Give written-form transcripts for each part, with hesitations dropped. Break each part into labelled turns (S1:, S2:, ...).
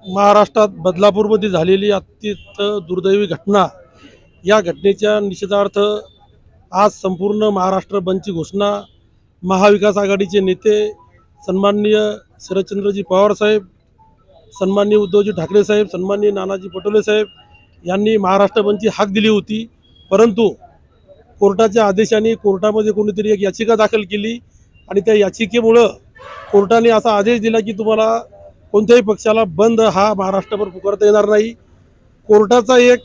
S1: महाराष्ट्रात बदलापूरमध्ये झालेली अत्यंत दुर्दैवी घटना, या घटनेच्या निषेधार्थ आज संपूर्ण महाराष्ट्र बंदची घोषणा महाविकास आघाडीचे नेते सन्माननीय शरदचंद्रजी पवार साहेब, सन्माननीय उद्धवजी ठाकरे साहेब, सन्माननीय नानाजी पटोले साहेब यांनी महाराष्ट्र बंदची हाक दिली होती। परंतु कोर्टाच्या आदेशाने कोर्टामध्ये कोणीतरी एक याचिका दाखल केली आणि त्या याचिकेमुळे कोर्टाने असा आदेश दिला की तुम्हाला कोणत्याही पक्षाला बंद हा महाराष्ट्रभर पुकारता येणार नाही। कोर्टाचा एक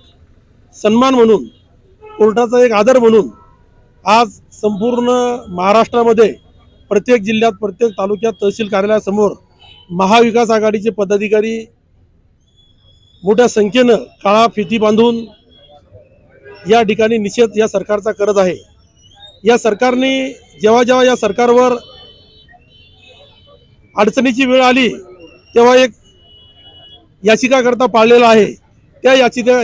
S1: सन्मान म्हणून, कोर्टाचा एक आदर म्हणून आज संपूर्ण महाराष्ट्रामध्ये प्रत्येक जिल्ह्यात, प्रत्येक तालुक्यात, तहसील कार्यालयासमोर महाविकास आघाडीचे पदाधिकारी मोठ्या संख्येनं काळा फिती बांधून या ठिकाणी निषेध या सरकारचा करत आहे। या सरकारने जेव्हा जेव्हा या सरकारवर अडचणीची वेळ आली तेव्हा एक याचिकाकर्ता पाळलेला आहे। त्या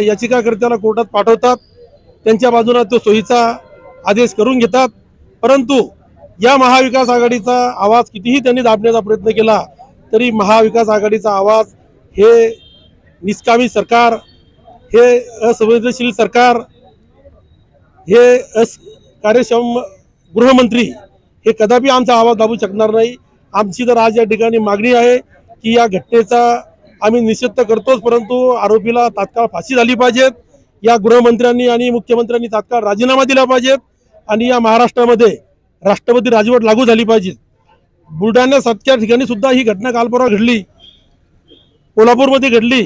S1: याचिकाकर्त्याला कोर्टात पाठवतात, त्यांच्या बाजूने तो सोयीचा आदेश करून घेतात। परंतु या महाविकास आघाडीचा आवाज कितीही त्यांनी दाबण्याचा प्रयत्न केला तरी महाविकास आघाडीचा आवाज हे निष्कामी सरकार, हे असंवेदनशील सरकार, हे कार्यक्षम गृहमंत्री हे कदापि आमचा आवाज दाबू शकणार नाही। आमची तर आज या ठिकाणी मागणी आहे की या घटनेचा आम्ही निषेध तर करतोच, परंतु आरोपीला तात्काळ फाशी झाली पाहिजेत। या गृहमंत्र्यांनी आणि मुख्यमंत्र्यांनी तात्काळ राजीनामा दिला पाहिजेत आणि या महाराष्ट्रामध्ये राष्ट्रपती राजवट लागू झाली पाहिजे। बुलढाण्यासारख्या ठिकाणी सुद्धा ही घटना काल परवा घडली, कोल्हापूरमध्ये घडली।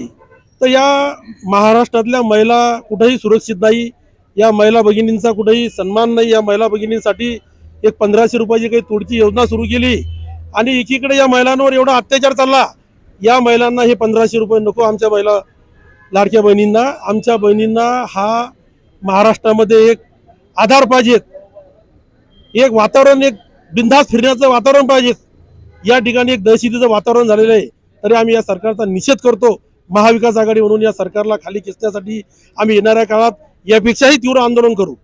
S1: तर या महाराष्ट्रातल्या महिला कुठेही सुरक्षित नाही, या महिला भगिनींचा कुठेही सन्मान नाही। या महिला भगिनींसाठी एक 1500 रुपयाची काही तोडची योजना सुरू केली आणि एकीकडे या महिलांवर एवढा अत्याचार चालला। या महिलांना हे 1500 रुपये नको, आमच्या महिला लाडक्या बहिणींना, आमच्या बहिणींना हा महाराष्ट्रामध्ये एक आधार पाहिजेत, एक वातावरण, एक बिनधास्त फिरण्याचं वातावरण पाहिजे। या ठिकाणी एक दहशतीचं वातावरण झालेलं आहे, तरी आम्ही या सरकारचा निषेध करतो। महाविकास आघाडी म्हणून या सरकारला खाली खेचण्यासाठी आम्ही येणाऱ्या काळात यापेक्षाही तीव्र आंदोलन करू।